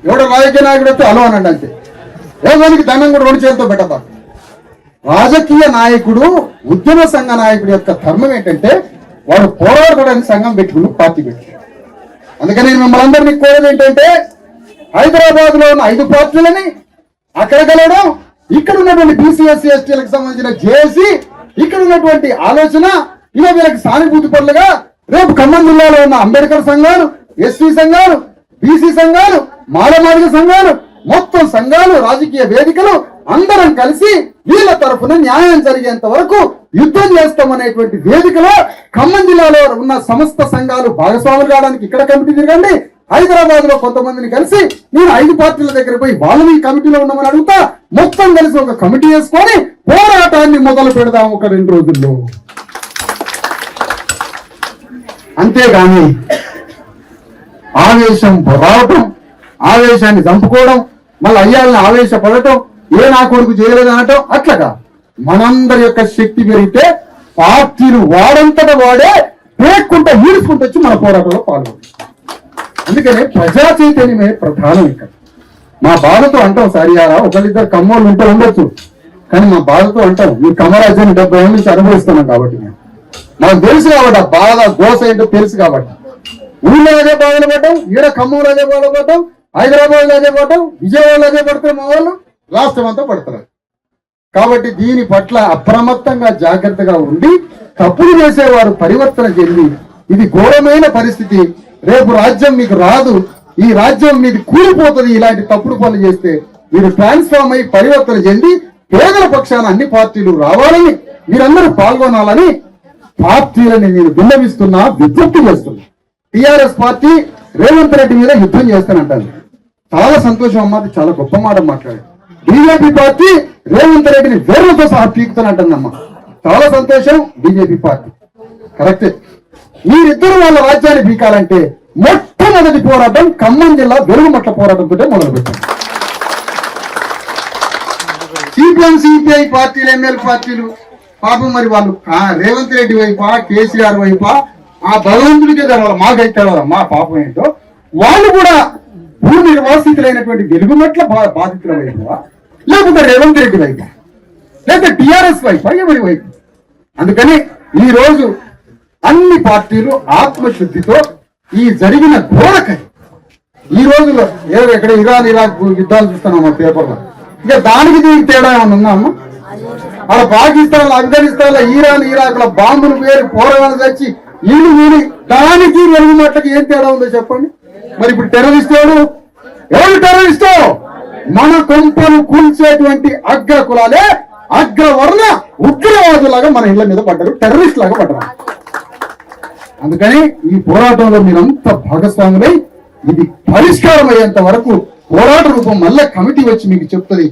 ఎవడో రాజకీయ నాయకుడు వస్తే అలో అనండి అంతే. ఎవరికి దండం కూడా 2 చేతులతో పెట్టదా. రాజకీయ నాయకుడు, ఉద్యమ సంఘ నాయకుడు యొక్క ధర్మం ఏంటంటే వాడు పోరాడడానికి సంఘం పెట్టుకుని పార్టీ పెట్టి. అందుకని నేను మిమ్మల్ని అందరినీ కోరేది ఏంటంటే, హైదరాబాద్ లో ఉన్న 5 పార్టీలని అక్కడ కలవడం, ఇక్కడ ఉన్నటువంటి బీసీ ఎస్సీ ఎస్టీలకు సంబంధించిన జేఏసీ, ఇక్కడ ఉన్నటువంటి ఆలోచన ఇక వీళ్ళకి సానుభూతి పనులుగా రేపు ఖమ్మం జిల్లాలో ఉన్న అంబేద్కర్ సంఘాలు, ఎస్సీ సంఘాలు, బీసీ సంఘాలు, మాలమాదిగ సంఘాలు, మొత్తం సంఘాలు, రాజకీయ వేదికలు అందరం కలిసి వీళ్ళ తరఫున న్యాయం జరిగేంత వరకు యుద్ధం చేస్తామనేటువంటి వేదికలో ఖమ్మం జిల్లాలో ఉన్న సమస్త సంఘాలు భాగస్వాములు కావడానికి ఇక్కడ కమిటీ తిరగండి. హైదరాబాద్ లో కొంతమందిని కలిసి నేను 5 పార్టీల దగ్గర పోయి వాళ్ళని ఈ కమిటీలో ఉన్నామని అడుగుతా. మొత్తం కలిసి ఒక కమిటీ వేసుకొని పోరాటాన్ని మొదలు పెడదాం ఒక 2 రోజుల్లో. అంతేగాని ఆవేశం రావటం, ఆవేశాన్ని చంపుకోవడం, మళ్ళీ అయ్యాలని ఆవేశపడటం, ఏ నా కొడుకు చేయలేదు అనటం అట్లగా మనందరి యొక్క శక్తి పెరిగితే పార్టీలు వాడంతట వాడే పేక్కుంటా ఈడ్చుకుంటూ వచ్చి మన పోరాటంలో పాల్గొంటాం. అందుకనే ప్రజా చైతన్యమే ప్రధానం. ఇక్కడ మా బాధతో అంటాం సరియారా, ఒకరిద్దరు కమ్మోళ్ళు ఉంటే ఉండొచ్చు, కానీ మా బాధతో అంటాం ఈ కమరాజ్యాన్ని 70 ఏళ్ళ నుంచి అనుభవిస్తున్నాం కాబట్టి మాకు తెలుసు కాబట్టి ఆ బాధ గోస ఏంటో తెలుసు కాబట్టి ఊళ్ళో అదే బాధలు పడ్డాం, ఈడ ఖమ్మంలో అదే బాధలు పడ్డాం, హైదరాబాద్ లో అదే పడ్డాం, విజయవాడలో అదే పడతారు, మా వాళ్ళు రాష్ట్రం అంతా పడతారు. కాబట్టి దీని పట్ల అప్రమత్తంగా జాగ్రత్తగా ఉండి తప్పులు చేసేవారు పరివర్తన చెంది ఇది ఘోరమైన పరిస్థితి, రేపు రాజ్యం మీకు రాదు, ఈ రాజ్యం మీది కూలిపోతుంది, ఇలాంటి తప్పుడు పనులు చేస్తే మీరు ట్రాన్స్ఫార్మ్ అయి పరివర్తన చెంది పేదల పక్షాన అన్ని పార్టీలు రావాలని మీరందరూ పాల్గొనాలని పార్టీలని నేను విన్నవిస్తున్నా, విజ్ఞప్తి చేస్తున్నా. టిఆర్ఎస్ పార్టీ రేవంత్ రెడ్డి మీద యుద్ధం చేస్తానంటాను, చాలా సంతోషం అమ్మా, అది చాలా గొప్ప మాట మాట్లాడారు. బీజేపీ పార్టీ రేవంత్ రెడ్డిని వేర్లతో సహా పీకుతానంటుందమ్మా, చాలా సంతోషం. బీజేపీ పార్టీ కరెక్టే. మీరిద్దరు వాళ్ళ రాజ్యాన్ని పీకాలంటే మొట్టమొదటి పోరాటం ఖమ్మం జిల్లా వెలుగుమట్ల పోరాటంతో మొదలుపెట్టారు. సిపిఐ పార్టీలు, ఎమ్మెల్యే పార్టీలు పాపం మరి వాళ్ళు రేవంత్ రెడ్డి వైపా, కేసీఆర్ వైపా, ఆ భగవంతుడికే తెలవాలి, మాకైతే తెలవాలి మా పాపం ఏంటో. వాళ్ళు కూడా భూ నిర్వాసితులైనటువంటి వెలుగుమట్ల బాధితుల వైపువా, లేకపోతే రేవంత్ రెడ్డి వైపా, లేకపోతే టిఆర్ఎస్ వైపా, ఎవరి వైపు? అందుకని ఈ రోజు అన్ని పార్టీలు ఆత్మశుద్ధితో ఈ జరిగిన ఘోరకై ఈ రోజులో ఎక్కడ ఇరాన్ ఇరాక్ యుద్ధాలు చూస్తున్నాం మా పేపర్లో, ఇక దానికి దీనికి తేడా ఏమన్నా ఉందా అమ్మ? అలా పాకిస్తాన్, ఆఫ్ఘనిస్తాన్, ఇరాన్ ఇరాక్ లో బాంబులు వేరు పోరాటాలు తెచ్చి ఇల్లు వీడి దానికి వెలుగుమట్లకి ఏం తేడా ఉందో చెప్పండి. మరి ఇప్పుడు టెర్రరిస్ట్ ఎవరు టెర్రరిస్టు? మన కొంపను కూల్చేటువంటి అగ్ర కులాలే అగ్రవర్ణ ఉగ్రవాదులాగా మన ఇళ్ల మీద పడ్డారు, టెర్రరిస్ట్ లాగా పడ్డారు. అందుకని ఈ పోరాటంలో మీరంతా భాగస్వాములై ఇది పరిష్కారం అయ్యేంత వరకు పోరాట రూపం మళ్ళా కమిటీ వచ్చి మీకు చెప్తుంది,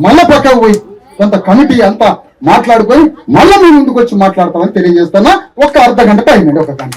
మళ్ళా పక్కకు పోయి కొంత కమిటీ అంతా మాట్లాడుకొని మళ్ళా మీ ముందుకు వచ్చి మాట్లాడతామని తెలియజేస్తున్నా. ఒక అర్ధ గంట టైం అండి, ఒక గంట.